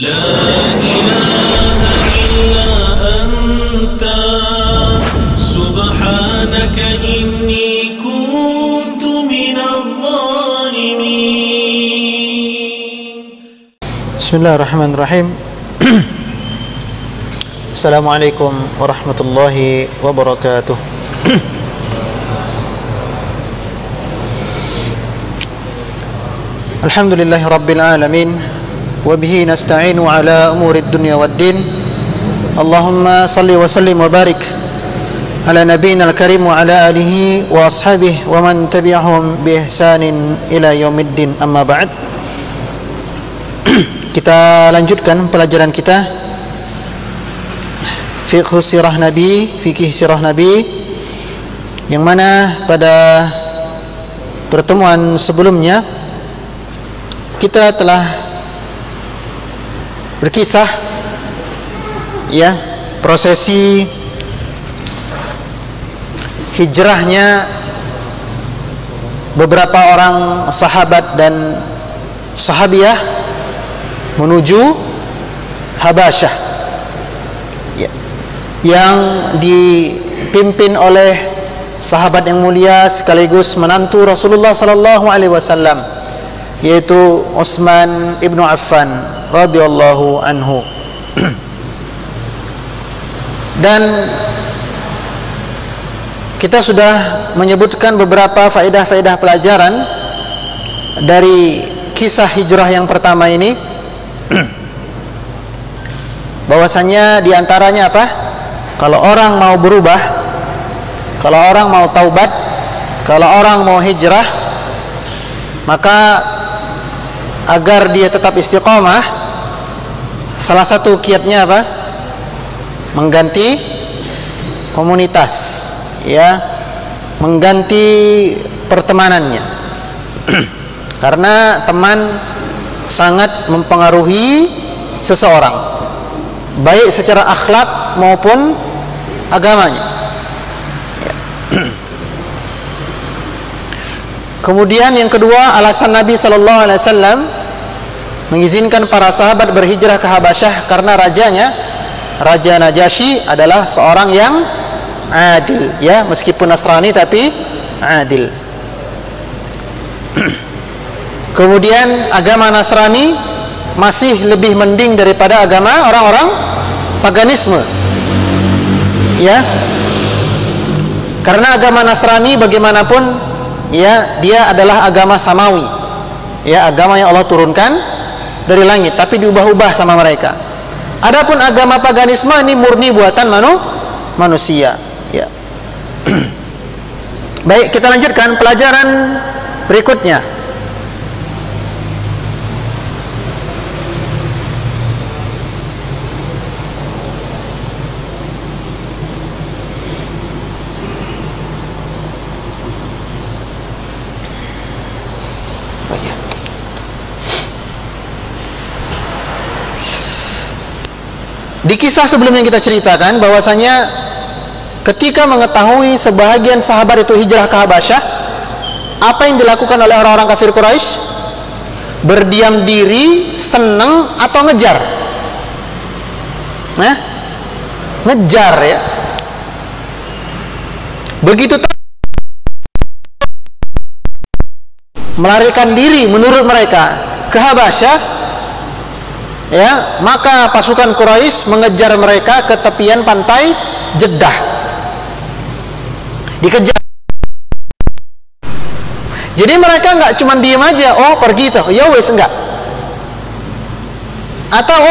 لا إله إلا أنت سبحانك إني كنت من الظالمين. بسم الله الرحمن الرحيم. السلام عليكم ورحمة الله وبركاته. الحمد لله رب العالمين وبه نستعين على أمور الدنيا والدين. اللهم صل وسلم وبارك على نبينا الكريم وعلى آله وأصحابه ومن تبعهم بإحسان إلى يوم الدين. أما بعد, kita lanjutkan pelajaran kita Fikih Sirah Nabi, yang mana pada pertemuan sebelumnya kita telah berkisah prosesi hijrahnya beberapa orang sahabat dan sahabiah menuju Habasyah, yang dipimpin oleh sahabat yang mulia sekaligus menantu Rasulullah sallallahu alaihi wasallam, yaitu Utsman ibnu Affan radhiyallahu anhu. Dan kita sudah menyebutkan beberapa faedah-faedah pelajaran dari kisah hijrah yang pertama ini, bahwasanya diantaranya apa? Kalau orang mau berubah, kalau orang mau taubat, kalau orang mau hijrah, maka agar dia tetap istiqomah, salah satu kiatnya apa? Mengganti komunitas, mengganti pertemanannya. Karena teman sangat mempengaruhi seseorang, baik secara akhlak maupun agamanya. Kemudian yang kedua, alasan Nabi sallallahu alaihi wasallam mengizinkan para sahabat berhijrah ke Habasyah karena Raja Najasyi adalah seorang yang adil, meskipun Nasrani tapi adil. Kemudian agama Nasrani masih lebih mending daripada agama orang-orang paganisme, karena agama Nasrani bagaimanapun dia adalah agama samawi, agama yang Allah turunkan dari langit tapi diubah-ubah sama mereka. Adapun agama paganisme ini murni buatan manusia. Baik, kita lanjutkan pelajaran berikutnya. Di kisah sebelumnya kita ceritakan bahwasanya ketika mengetahui sebahagian sahabat itu hijrah ke Habasyah, apa yang dilakukan oleh orang-orang kafir Quraisy? Berdiam diri, senang atau ngejar? Ngejar, Begitu melarikan diri menurut mereka ke Habasyah, maka pasukan Quraisy mengejar mereka ke tepian pantai Jeddah. Dikejar. Jadi mereka nggak cuma diem aja, pergi tuh, wes, enggak. Atau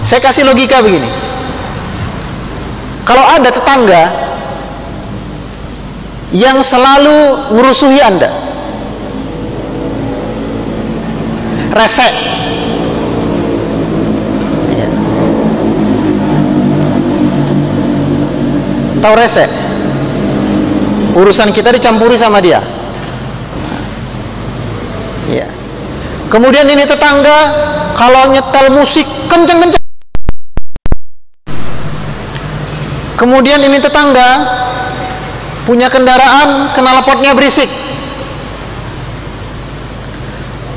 saya kasih logika begini. Kalau ada tetangga yang selalu merusuhi Anda, rese, tahu rese? Urusan kita dicampuri sama dia. Kemudian ini tetangga kalau nyetel musik kenceng-kenceng. Kemudian ini tetangga punya kendaraan knalpotnya berisik.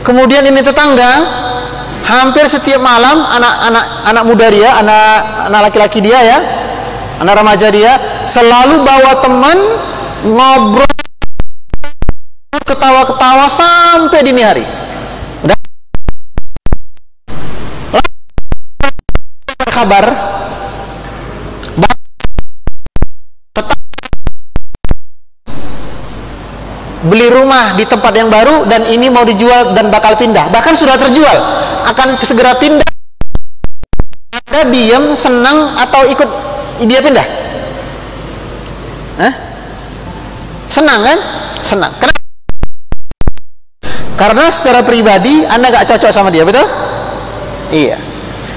Kemudian ini tetangga, hampir setiap malam anak muda dia, anak laki-laki dia ya, anak remaja dia, selalu bawa teman, ngobrol, ketawa-ketawa sampai dini hari. Udah kabar beli rumah di tempat yang baru dan ini mau dijual dan bakal pindah, bahkan sudah terjual, akan segera pindah. Anda diam, senang atau ikut dia pindah? Hah? Senang kan? Senang. Kenapa? Karena secara pribadi Anda gak cocok sama dia, betul? Iya.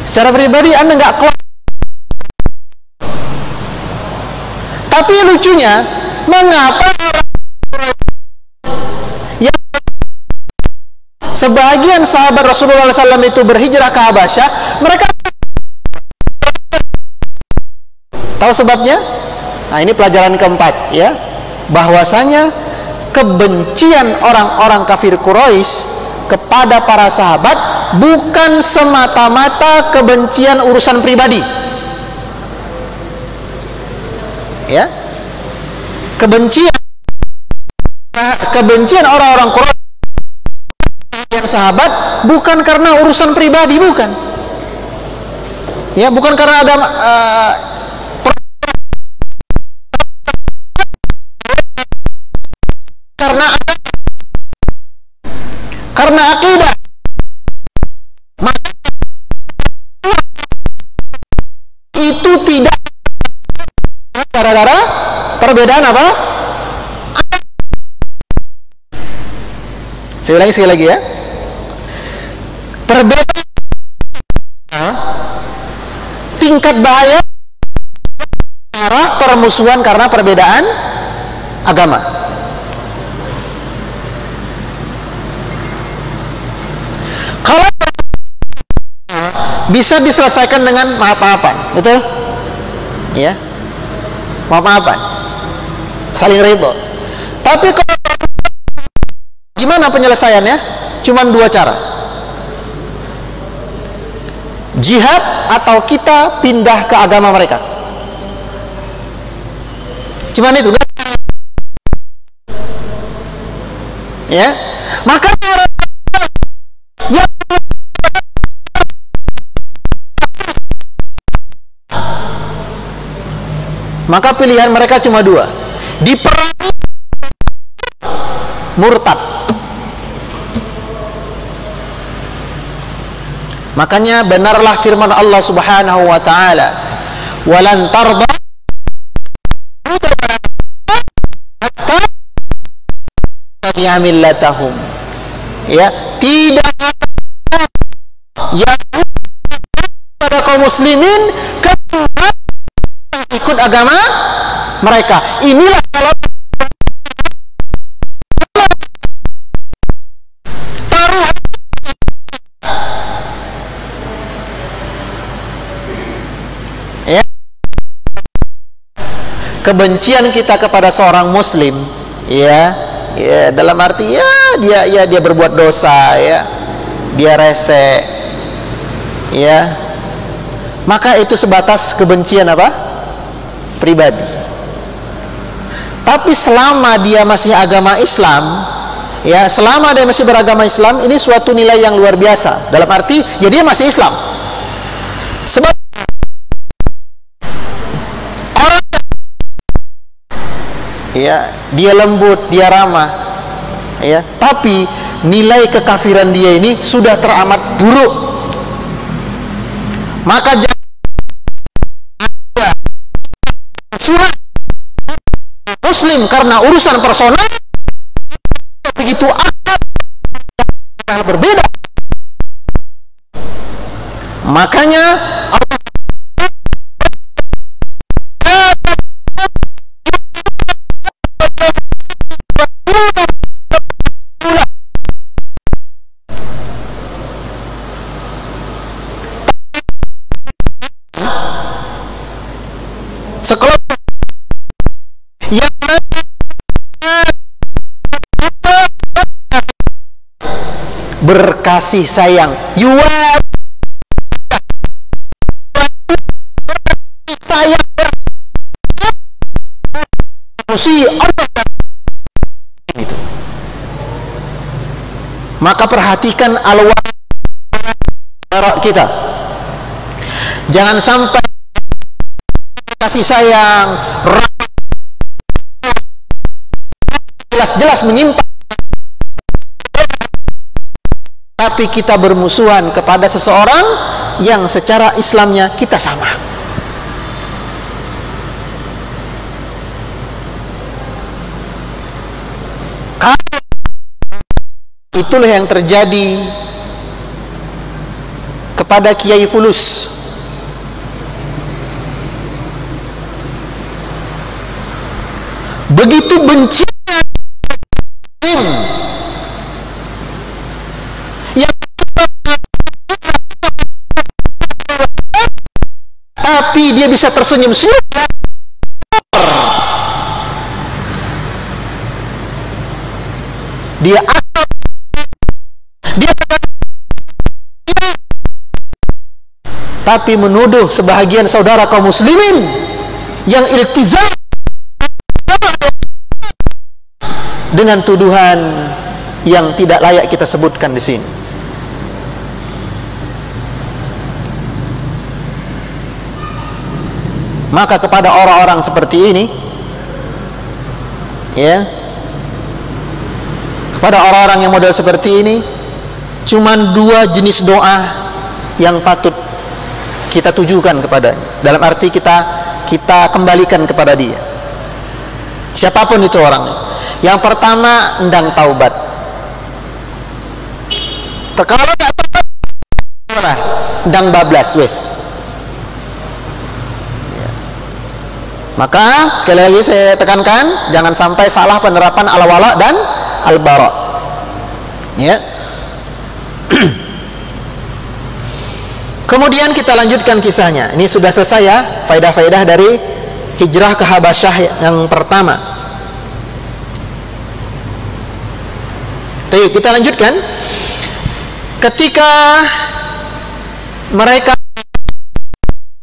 Secara pribadi Anda gak kuat. Tapi lucunya, mengapa sebagian sahabat Rasulullah SAW itu berhijrah ke Habasyah, mereka tahu sebabnya? Nah, ini pelajaran keempat ya, bahwasanya kebencian orang-orang kafir Quraisy kepada para sahabat bukan semata-mata kebencian urusan pribadi ya. Kebencian orang-orang Quraisy yang sahabat bukan karena urusan pribadi, bukan ya, bukan karena ada karena akidah. Itu tidak gara-gara perbedaan apa? Saya ulangi sekali lagi ya, perbedaan tingkat bahaya permusuhan karena perbedaan agama. Kalau bisa diselesaikan dengan maaf-maafan, betul? Ya, maaf-maafan, saling ridho. Tapi kalau gimana penyelesaiannya? Cuman dua cara: jihad atau kita pindah ke agama mereka. Cuman itu, ya. Maka maka pilihan mereka cuma dua: diperangi, murtad. Makanya benarlah firman Allah Subhanahu wa taala, "Walan tarda hatta tabi'a millatahum." Ya, tidak yang pada kaum muslimin kecuali ikut agama mereka. Inilah kalau taruh ya, kebencian kita kepada seorang muslim ya, ya dalam arti ya dia berbuat dosa ya, dia rese ya, maka itu sebatas kebencian apa? Pribadi. Tapi selama dia masih agama Islam ya, selama dia masih beragama Islam, ini suatu nilai yang luar biasa. Dalam arti ya dia masih Islam. Sebab orang ya, dia lembut, dia ramah ya, tapi nilai kekafiran dia ini sudah teramat buruk. Maka surat muslim karena urusan personal begitu akrab berbeda. Makanya sekelompok yang berkasih sayang. Sayang itu. Maka perhatikan al-wara kita. Jangan sampai kasih sayang jelas-jelas menyimpang, tapi kita bermusuhan kepada seseorang yang secara Islamnya kita sama. Itulah yang terjadi kepada Kiai Fulus. Begitu benci yang tapi dia bisa tersenyum-senyum. Dia tapi menuduh sebahagian saudara kaum muslimin yang iltizam dengan tuduhan yang tidak layak kita sebutkan di sini. Maka kepada orang-orang seperti ini, ya, kepada orang-orang yang model seperti ini, cuman dua jenis doa yang patut kita tujukan kepadanya. Dalam arti kita kembalikan kepada dia, siapapun itu orangnya. Yang pertama, endang taubat. Kalau tidak taubat, endang bablas wes. Maka sekali lagi saya tekankan, jangan sampai salah penerapan al-wala dan al-bara. Ya. Kemudian kita lanjutkan kisahnya. Ini sudah selesai ya, faedah-faedah dari hijrah ke Habasyah yang pertama. Baik, kita lanjutkan. Ketika mereka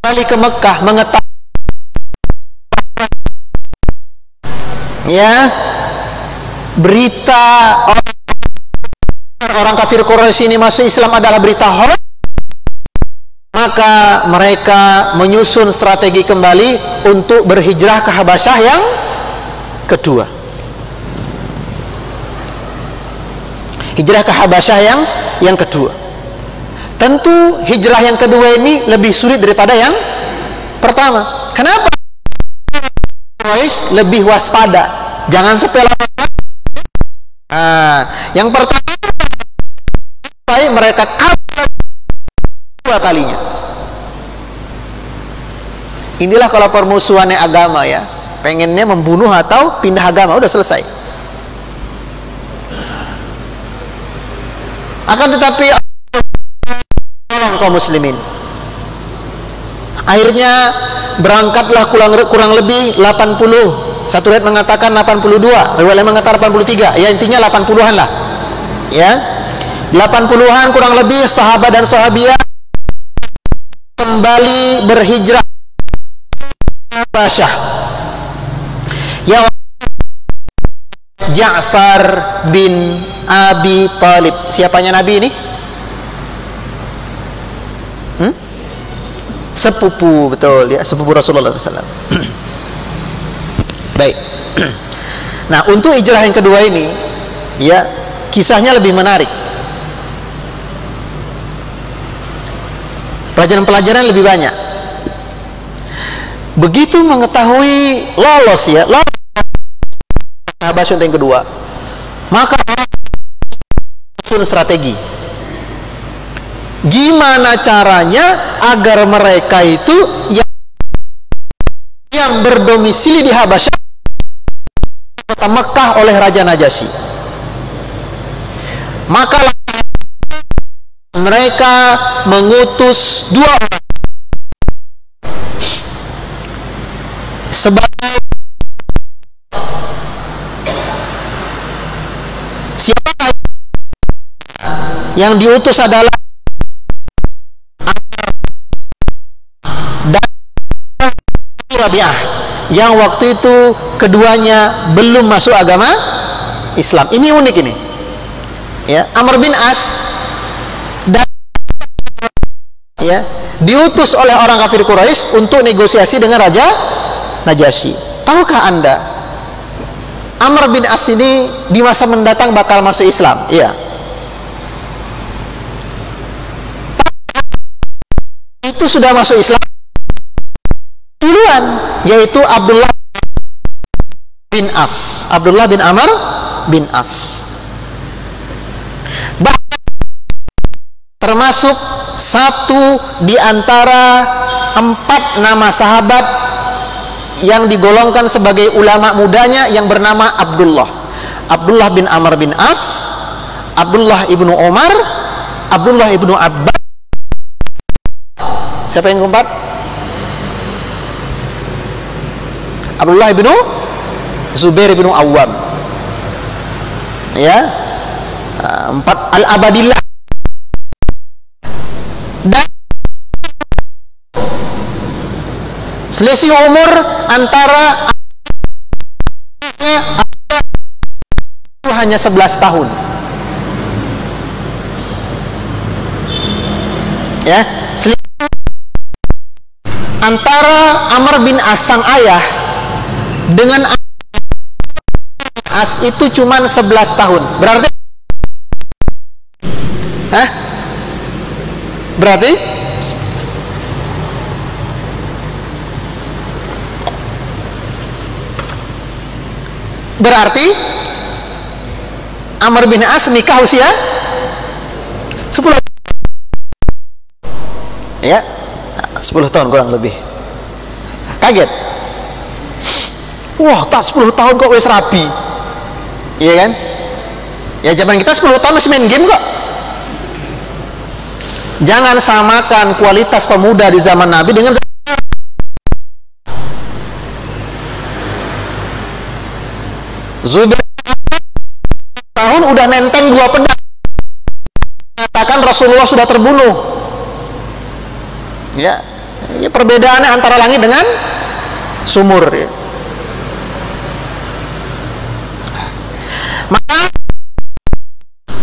kembali ke Mekah mengetahui ya berita orang kafir Quraisy ini masuk Islam adalah berita hoax, maka mereka menyusun strategi kembali untuk berhijrah ke Habasyah yang kedua. Hijrah ke Habasyah yang kedua. Tentu hijrah yang kedua ini lebih sulit daripada yang pertama. Kenapa? Quraisy lebih waspada, jangan sepele. Yang pertama, mereka kalah dua kalinya. Inilah kalau permusuhannya agama ya, pengennya membunuh atau pindah agama, udah selesai. Akan tetapi tolong kaum muslimin. Akhirnya berangkatlah kurang lebih 80. Satu riwayat mengatakan 82, riwayat lain mengatakan 83. Ya intinya 80-an lah. Ya. 80-an kurang lebih sahabat dan sahabiah kembali berhijrah ke Habasyah. Ya, Ja'far bin Abi Thalib. Siapanya Nabi ini? Sepupu, betul ya, sepupu Rasulullah SAW. Baik. Nah, untuk hijrah yang kedua ini, ya, kisahnya lebih menarik. Pelajaran-pelajaran lebih banyak. Begitu mengetahui lolos Habasyah yang kedua, maka susun strategi. Gimana caranya agar mereka itu yang berdomisili di Habasyah, kota Mekah oleh Raja Najasyi. Maka mereka mengutus dua orang sebagai siapa yang diutus adalah dan Rabi'ah, yang waktu itu keduanya belum masuk agama Islam. Ini unik ini. Ya, Amr bin As dan ya, diutus oleh orang kafir Quraisy untuk negosiasi dengan Raja Najasyi. Tahukah Anda, Amr bin As ini di masa mendatang bakal masuk Islam? Iya. Itu sudah masuk Islam duluan, yaitu Abdullah bin As. Abdullah bin Amr bin As. Termasuk satu di antara 4 nama sahabat yang digolongkan sebagai ulama mudanya yang bernama Abdullah. Abdullah bin Amr bin As, Abdullah ibnu Umar, Abdullah ibnu Abbas. Siapa yang keempat? Abdullah ibnu Zubair ibnu Awwam. Ya, 4 Al-Abadillah. Dan selisih umur antara itu hanya 11 tahun. Ya, antara Amr bin As sang ayah dengan As itu cuma 11 tahun. Berarti berarti Amr bin As nikah usia 10 ya, 10 tahun kurang lebih. Kaget, wah, tak 10 tahun kok wis rabi, iya kan? Ya zaman kita 10 tahun masih main game kok. Jangan samakan kualitas pemuda di zaman Nabi dengan Zubair tahun udah nenteng 2 pedang, katakan Rasulullah sudah terbunuh. Ya, ini perbedaannya antara langit dengan sumur. Ya. Maka,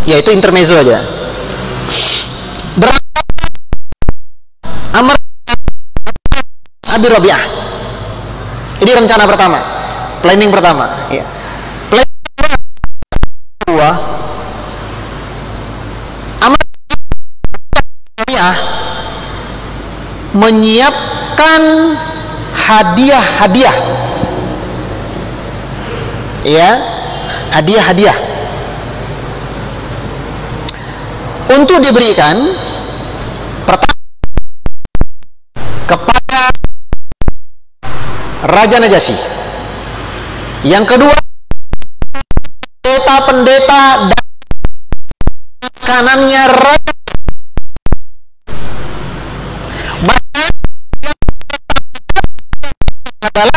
ya itu intermezzo aja. Amr Abi Rabi'ah. Ini rencana pertama, planning pertama. Ya. Planning kedua, Amr Rabi'ah menyiapkan hadiah-hadiah. Ya, hadiah-hadiah untuk diberikan pertama kepada Raja Najasyi, yang kedua pendeta-pendeta dan kanannya Raja, bahkan adalah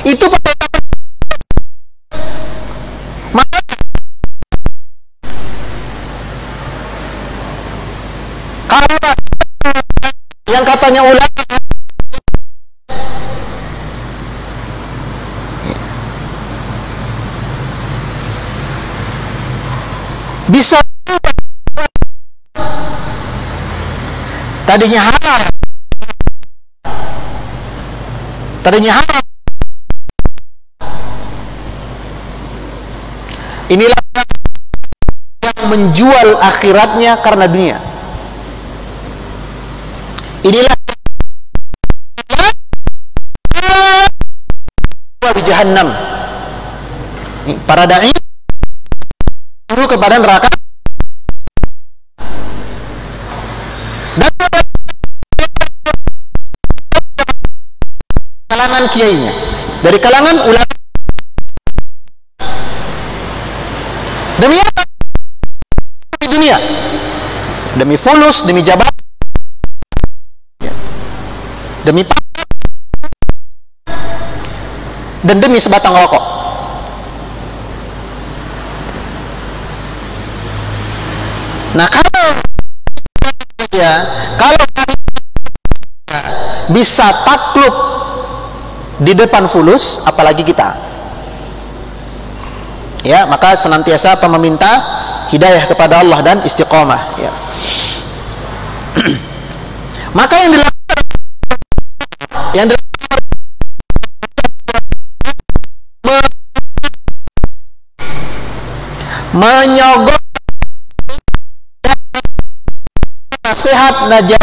itu pendeta. Maka kalau yang katanya ulama bisa tadinya haram, inilah yang menjual akhiratnya karena dunia. Inilah di jahannam. Para dai guru kepada neraka dan kalangan kiainya, dari kalangan ulama. Demi apa? Di dunia, demi fulus, demi jabatan, demi pangkat. dan demi sebatang rokok. Nah, kalau bisa takluk di depan fulus, apalagi kita. Ya, maka senantiasa meminta hidayah kepada Allah dan istiqomah. Ya. Maka yang dilakukan menyogok nasihat najah,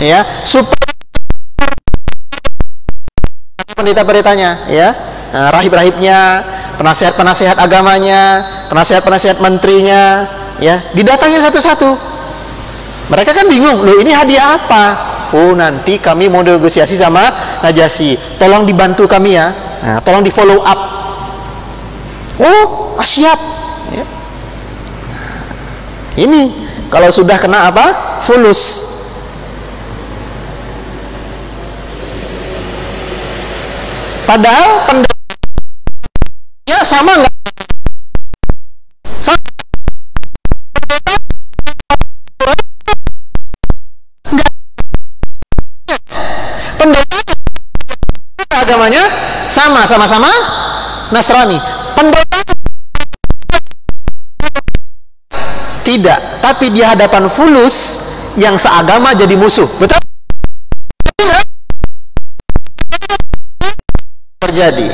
ya, supaya pendeta-pendetanya, ya, rahib-rahibnya, penasihat-penasihat agamanya, penasihat-penasihat menterinya, ya, didatangi satu-satu. Mereka kan bingung, loh ini hadiah apa? Oh, nanti kami mau negosiasi sama Najasyi, tolong dibantu kami ya, nah, tolong di follow up. Oh, siap, ya. Ini kalau sudah kena apa? Fulus. Padahal pendapatnya sama nggak? Sama. Enggak. Pendapat agamanya sama-sama Nasrani. Pendapat tidak, tapi di hadapan fulus yang seagama jadi musuh. Betul? Terjadi.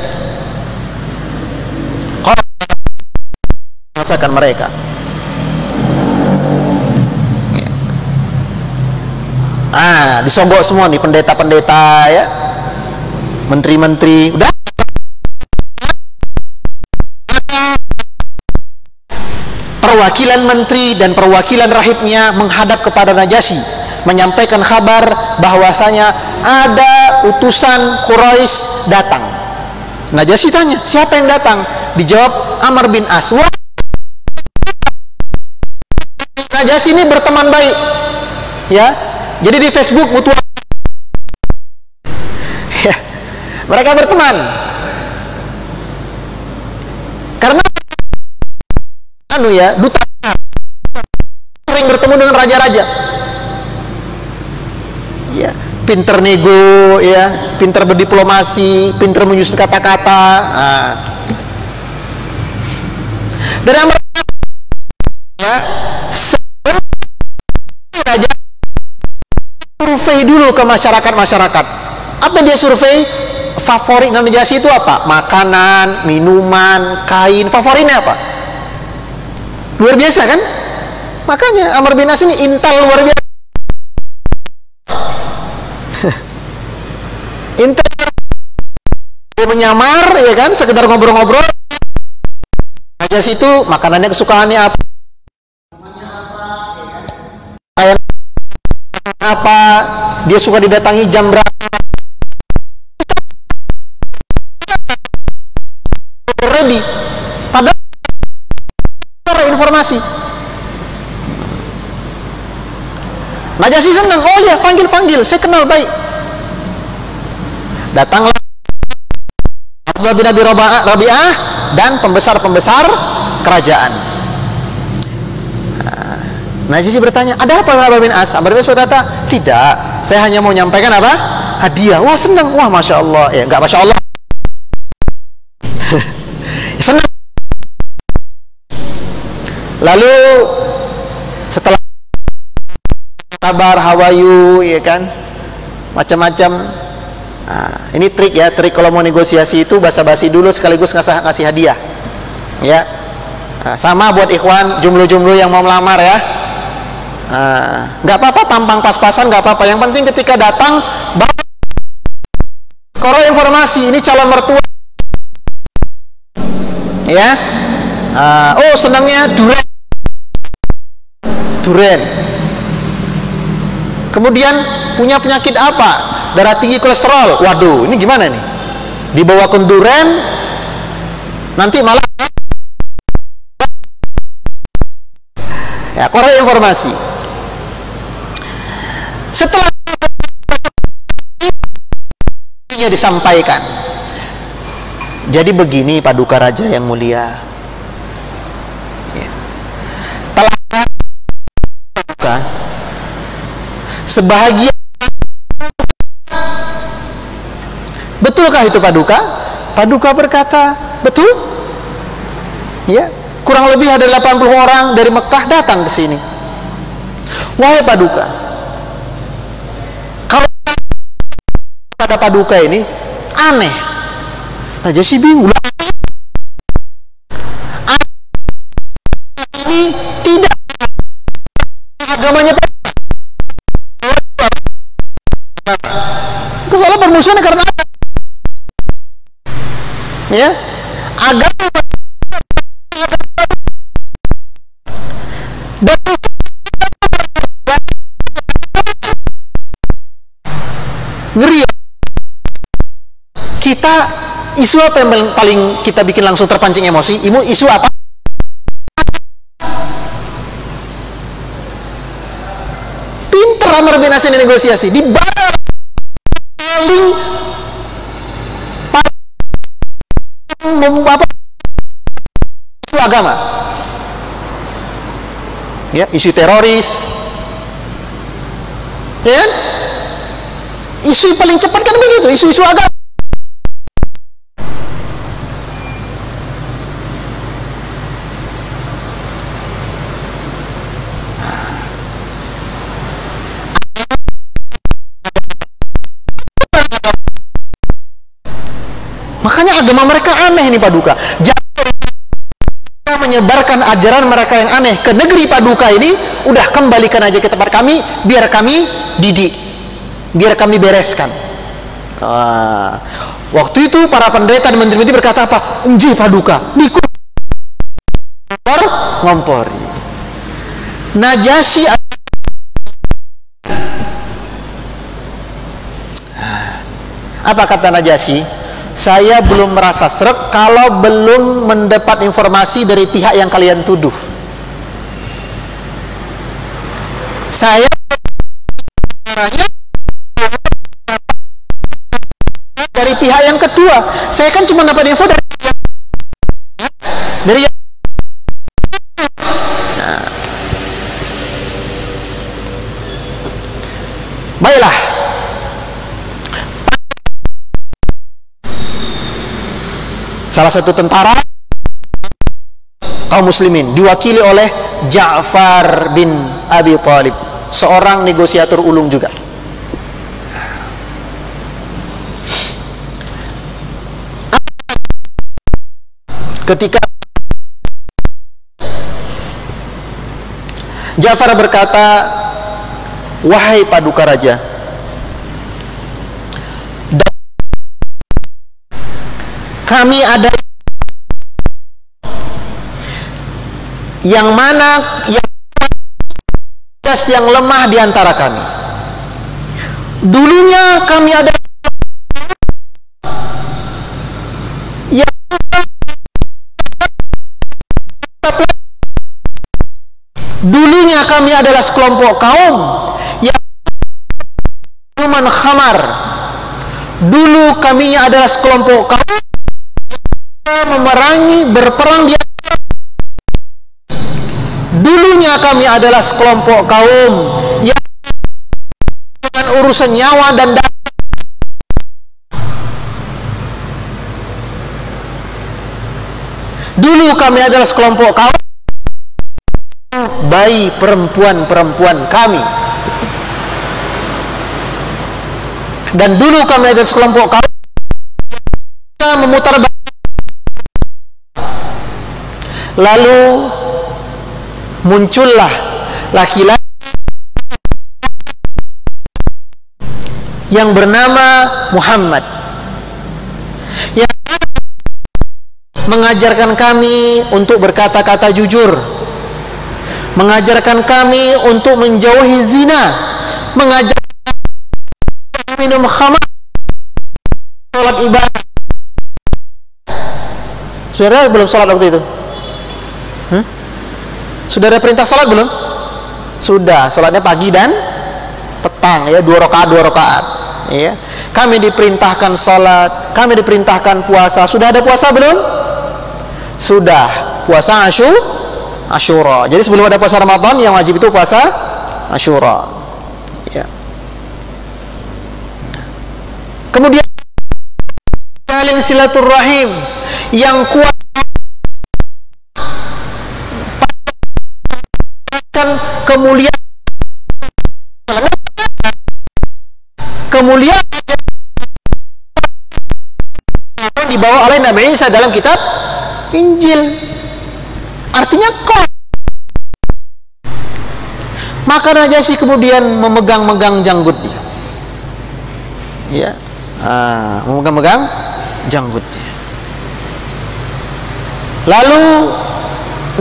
Kalau merasakan mereka. Disogok semua nih pendeta-pendeta, ya, menteri-menteri. Udah. Perwakilan menteri dan perwakilan rahibnya menghadap kepada Najasyi, menyampaikan kabar bahwasanya ada utusan Quraisy datang. Najasyi tanya, siapa yang datang? Dijawab Amr bin As. Wah, Najasyi ini berteman baik, ya. Jadi di Facebook mutual, ya, mereka berteman karena duta sering bertemu dengan raja-raja, ya, pinter nego, ya, pinter berdiplomasi, pinter menyusun kata-kata. Dari Amr, ya, raja survei dulu ke masyarakat. Apa dia survei? Favorit Najasyi itu apa? Makanan, minuman, kain. Favoritnya apa? Luar biasa kan? Makanya Amr bin As ini intel luar biasa. Intel, dia menyamar, ya kan, sekedar ngobrol-ngobrol. Najasyi itu makanannya kesukaannya apa? Apa? Dia suka didatangi jam berapa? Ready. Padahal informasi. Najasyi senang. Oh ya, panggil, saya kenal baik. Datanglah Abdullah bin Abi Rabi'ah dan pembesar-pembesar kerajaan. Najasyi bertanya, ada apa Amr bin As? Amr bin As berkata, tidak, saya hanya mau menyampaikan apa? Hadiah. Wah, senang. Wah, Masya Allah. Ya, enggak Masya Allah. Senang. Lalu setelah kabar hawayu, ya kan, macam-macam. Ini trik ya, trik kalau mau negosiasi itu basa-basi dulu sekaligus ngasih hadiah, ya. Sama buat ikhwan jumlah-jumlah yang mau melamar, ya. Nggak apa-apa tampang pas-pasan, nggak apa-apa. Yang penting ketika datang bawa informasi ini calon mertua, ya. Oh, senangnya duren. Kemudian punya penyakit apa? Darah tinggi, kolesterol. Waduh, ini gimana nih? Dibawa ke duren, nanti malah ya, korek informasi. Setelah intinya disampaikan. Jadi begini Paduka Raja yang mulia, telah Paduka sebahagia. Betulkah itu Paduka? Paduka berkata, betul. Ya, kurang lebih ada 80 orang dari Mekah datang ke sini. Wahai Paduka, kalau pada Paduka ini aneh. Najasyi bingung. Ini tidak agamanya. Soalnya permusuhannya karena apa? Ya, agama dan ngeri. Kita isu apa yang paling kita bikin langsung terpancing emosi? Isu apa? Pinter Amr bin As negosiasi di paling isu agama, ya, isu teroris, ya kan? Isu paling cepat kan begitu, isu-isu agama. Makanya agama mereka aneh nih Paduka. Jangan menyebarkan ajaran mereka yang aneh ke negeri Paduka ini. Udah, kembalikan aja ke tempat kami, biar kami didik, biar kami bereskan. Waktu itu para pendeta dan menteri-menteri berkata apa? Enji Paduka, nikut ngompori. Najasyi apa kata Najasyi? Saya belum merasa srek kalau belum mendapat informasi dari pihak yang kalian tuduh. Saya dari pihak yang kedua. Saya kan cuma dapat info dari yang nah. Baiklah. Salah satu tentara kaum muslimin diwakili oleh Ja'far bin Abi Thalib, seorang negosiator ulung juga. Ketika Ja'far berkata, wahai Paduka Raja, kami ada yang mana yang lemah di antara kami. Dulunya kami ada yang dulunya kami adalah sekelompok kaum yang minuman khamar. Dulu kaminya adalah sekelompok kaum memerangi, berperang di dulunya kami adalah sekelompok kaum yang dengan urusan nyawa dan darah. Dulu kami adalah sekelompok kaum bayi perempuan-perempuan kami, dan dulu kami adalah sekelompok kaum yang memutar balik. Lalu muncullah laki-laki yang bernama Muhammad yang mengajarkan kami untuk berkata-kata jujur, mengajarkan kami untuk menjauhi zina, mengajarkan kami minum khamar, sholat ibadah. Saudara belum sholat waktu itu? Sudah ada perintah sholat belum? Sudah, sholatnya pagi dan petang ya, 2 rakaat Ya, kami diperintahkan sholat, kami diperintahkan puasa. Sudah ada puasa belum? Sudah. Puasa Asyura. Jadi sebelum ada puasa Ramadan, yang wajib itu puasa Asyura. Ya. Kemudian jalin silaturahim yang kuat, kemuliaan dibawa oleh Nabi Isa dalam kitab Injil. Artinya kok. Maka Najasyi kemudian memegang-megang janggut dia. Ya, memegang-megang janggut dia. Lalu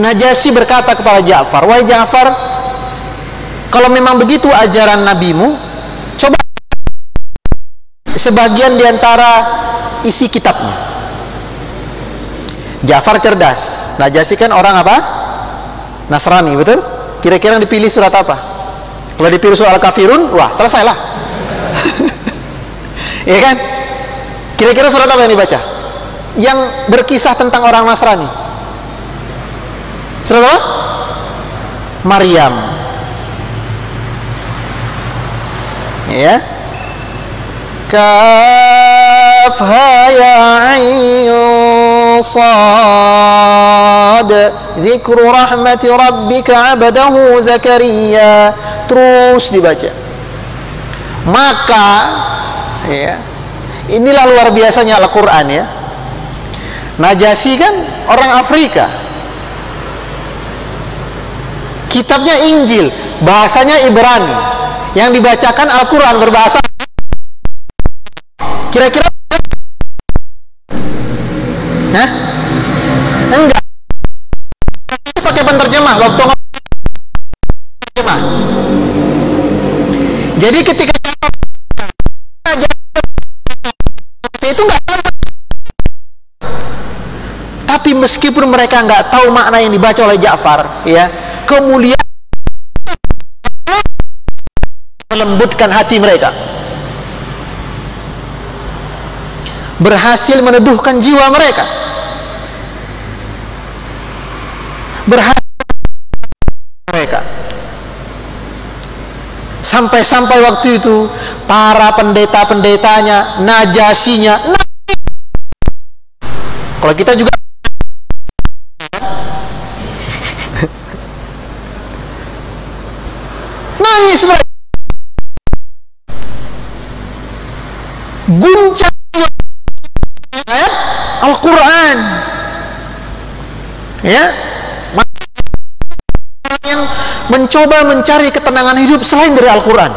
Najasyi berkata kepada Ja'far, "Wahai Ja'far, kalau memang begitu ajaran nabimu, coba sebagian diantara isi kitabnya." Ja'far cerdas. Najasyi kan orang apa? Nasrani, betul? Kira-kira yang dipilih surat apa? Kalau dipilih surat Al-Kafirun, wah selesailah. Iya kan? Kira-kira surat apa yang dibaca? Yang berkisah tentang orang Nasrani. Surat apa? Maryam. Ya. Kafha ya ayn sad dzikru rahmati rabbika 'abdahu Zakaria. Terus dibaca. Maka ya, inilah luar biasanya Al-Qur'an ya. Najasyi kan orang Afrika. Kitabnya Injil, bahasanya Ibrani. Yang dibacakan Al-Qur'an berbahasa. Kira-kira Hah? Enggak. Itu pakai penterjemah waktu terjemah. Jadi ketika itu enggak tahu. Tapi meskipun mereka enggak tahu makna yang dibaca oleh Ja'far, ya, kemuliaan melembutkan hati mereka. Berhasil meneduhkan jiwa mereka. Berhasil mereka. Sampai-sampai waktu itu para pendeta-pendetanya, Najasyinya, kalau kita juga nangis mereka. Guncang ayat Al-Quran, ya, orang yang mencoba mencari ketenangan hidup selain dari Al-Quran,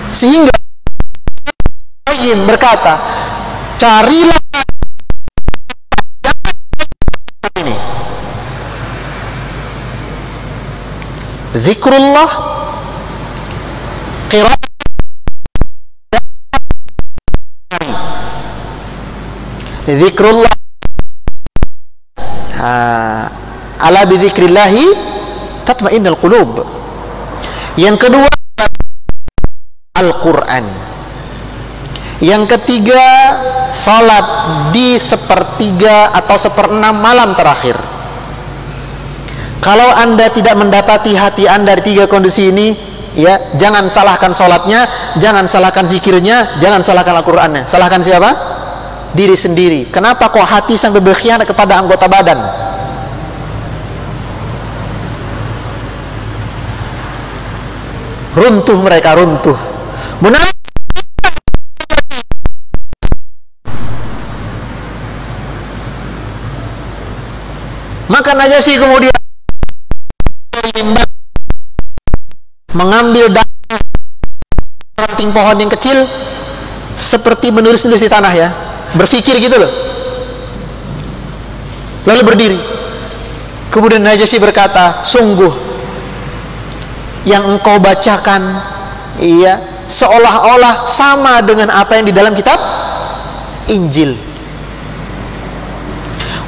sehingga Qayyim berkata, carilah ini zikrullah, qiraat, zikrullah, ala bi dzikrillahi tatma'innul qulub. Yang kedua Al-Quran. Yang ketiga salat di sepertiga atau seperenam malam terakhir. Kalau Anda tidak mendapati hati Anda di tiga kondisi ini, ya, jangan salahkan salatnya, jangan salahkan zikirnya, jangan salahkan Al-Qur'annya. Salahkan siapa? Diri sendiri. Kenapa kok hati sampai berkhianat kepada anggota badan? Runtuh mereka, runtuh. Maka Najasyi kemudian mengambil ranting pohon yang kecil, seperti menulis-nulis di tanah, ya, berpikir gitu loh, lalu berdiri. Kemudian Najasyi berkata, sungguh yang engkau bacakan, iya, seolah-olah sama dengan apa yang di dalam kitab Injil.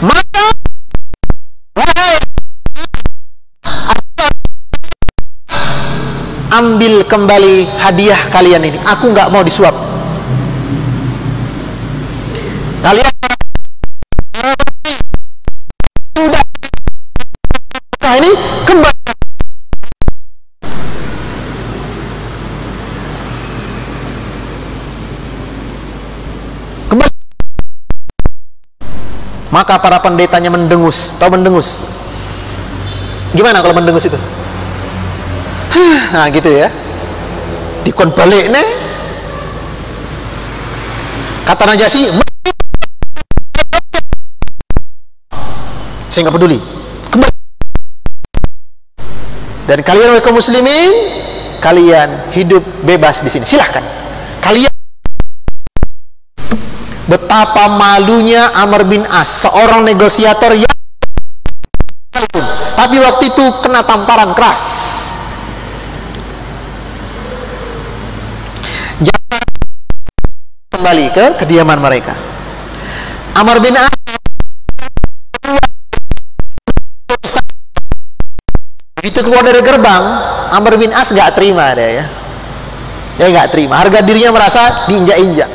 Maka ambil kembali hadiah kalian ini, aku nggak mau disuap. Kalian sudah ini kembali. Maka para pendetanya mendengus. Tahu mendengus? Gimana kalau mendengus itu? Nah gitu ya. Dikon balik nih. Kata Najasyi, saya nggak peduli. Kembali. Dan kalian wahai kaum muslimin, kalian hidup bebas di sini. Silahkan. Kalian. Betapa malunya Amr bin As, seorang negosiator yang tapi waktu itu kena tamparan keras. Jangan kembali ke kediaman mereka. Amr bin As begitu keluar dari gerbang, Amr bin As nggak terima dia ya. Dia nggak terima. Harga dirinya merasa diinjak-injak.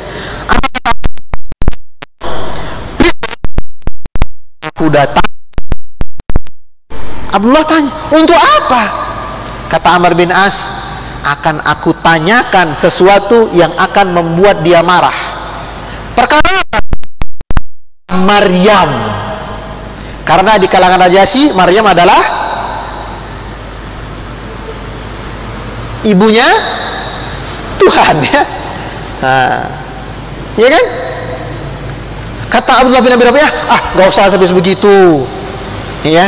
Aku datang. Abdullah tanya, untuk apa? Kata Amr bin As, akan aku tanyakan sesuatu yang akan membuat dia marah. Perkara apa? Maryam. Karena di kalangan Najasyi, Maryam adalah ibunya Tuhan ya. Nah, iya kan? Kata Abdullah bin Abi Rabi'ah, gak usah habis begitu, ya,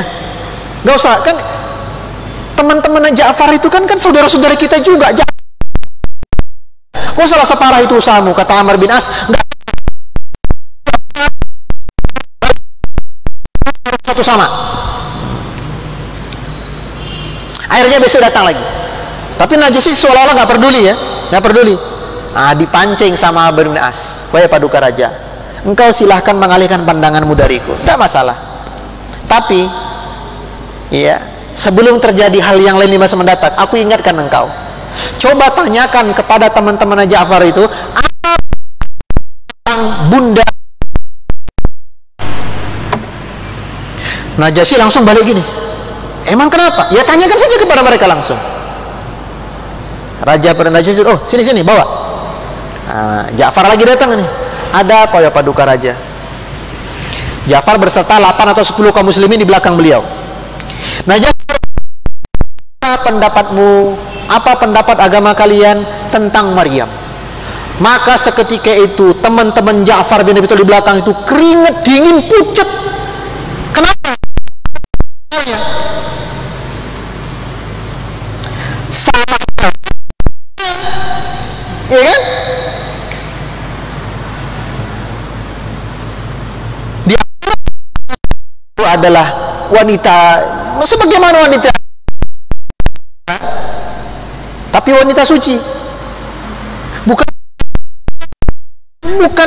gak usah. Kan teman-teman Ja'far itu kan saudara-saudara kita juga. Gak usah separah itu usahamu. Kata Amr bin As, gak satu sama. Akhirnya besok datang lagi. Tapi Najasyi seolah-olah gak peduli ya, gak peduli. Dipancing sama Amr bin As, wahai paduka raja, engkau silahkan mengalihkan pandanganmu dariku, tidak masalah. Tapi, ya, sebelum terjadi hal yang lain di masa mendatang, aku ingatkan engkau. Coba tanyakan kepada teman-teman Ja'far itu, apa tentang bunda. Najasyi langsung balik gini. Emang kenapa? Ya tanyakan saja kepada mereka langsung. Raja pada Najasyi, oh sini bawa. Ja'far lagi datang nih. Ada apa ya paduka raja? Ja'far berserta 8 atau 10 kaum muslimin di belakang beliau. Najasyi, apa pendapatmu? Apa pendapat agama kalian tentang Maryam? Maka seketika itu teman-teman Ja'far bin Abi Thalib di belakang itu keringet dingin pucat. Kenapa? Sama, iya kan? Dia itu adalah wanita, sebagaimana wanita, tapi wanita suci, bukan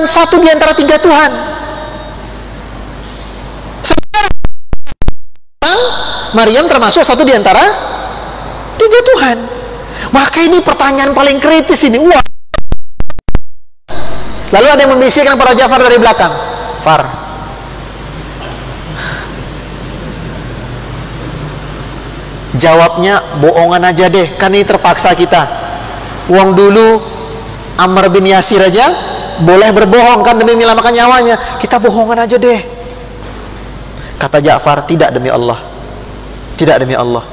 satu di antara 3 Tuhan. Maryam termasuk satu di antara 3 Tuhan. Maka ini pertanyaan paling kritis ini. Wah. Lalu ada yang membisikkan para Ja'far dari belakang, Far, jawabnya bohongan aja deh, kan ini terpaksa kita. Uang dulu Ammar bin Yasir aja boleh berbohong kan demi menyelamatkan nyawanya, kita bohongan aja deh. Kata Ja'far, tidak demi Allah, tidak demi Allah,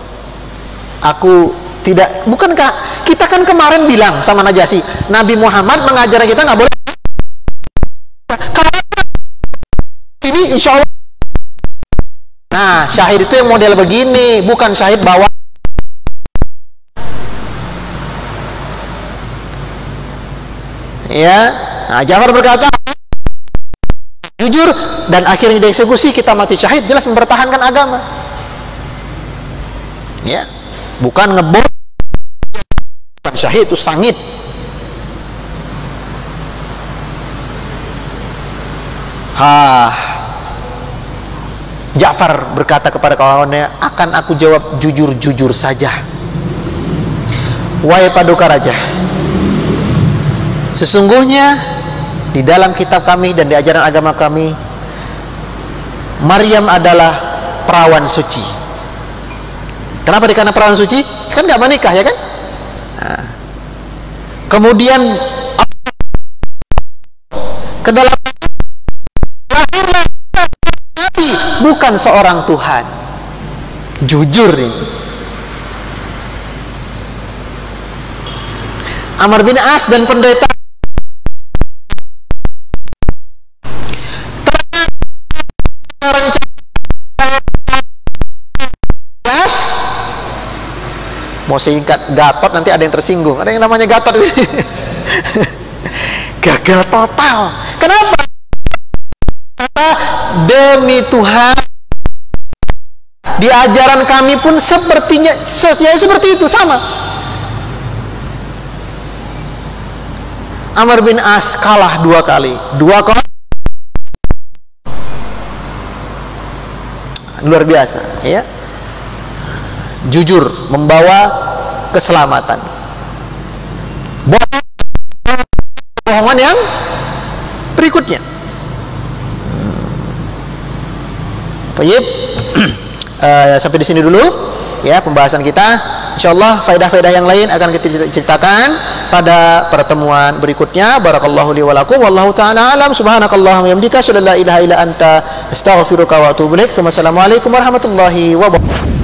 aku tidak. Bukankah kita kan kemarin bilang sama Najasyi, Nabi Muhammad mengajar kita nggak boleh. Kalau ini insya Allah. Nah, syahid itu yang model begini, bukan syahid bawa. Ya, nah, Ja'far berkata jujur dan akhirnya dieksekusi, kita mati syahid, jelas mempertahankan agama. Ya, bukan ngebom, bukan syahid itu sangit. Ja'far berkata kepada kawannya, akan aku jawab jujur-jujur saja. Wahai Paduka Raja, sesungguhnya di dalam kitab kami dan di ajaran agama kami, Maryam adalah perawan suci. Kenapa dikatakan perawan suci? Kan nggak menikah, ya kan? Nah. Kemudian ke dalam lahirlah Nabi, bukan seorang Tuhan. Jujur itu. Amr bin As dan pendeta mau singkat Gatot, nanti ada yang tersinggung. Ada yang namanya Gatot. Gagal total. Kenapa? Kata demi Tuhan, di ajaran kami pun sepertinya seperti itu, sama. Amr bin As kalah 2 kali. Luar biasa, ya. Jujur membawa keselamatan. Bohongan yang berikutnya. Baik. Sampai di sini dulu ya pembahasan kita. Insyaallah faedah-faedah yang lain akan kita ceritakan pada pertemuan berikutnya. Barakallahu li wa lakum wallahu ta'ala alam. Subhanakallahumma wa bihamdika asyhadu an la ilaha illa anta astaghfiruka wa atubu ilaik. Wassalamualaikum warahmatullahi wabarakatuh.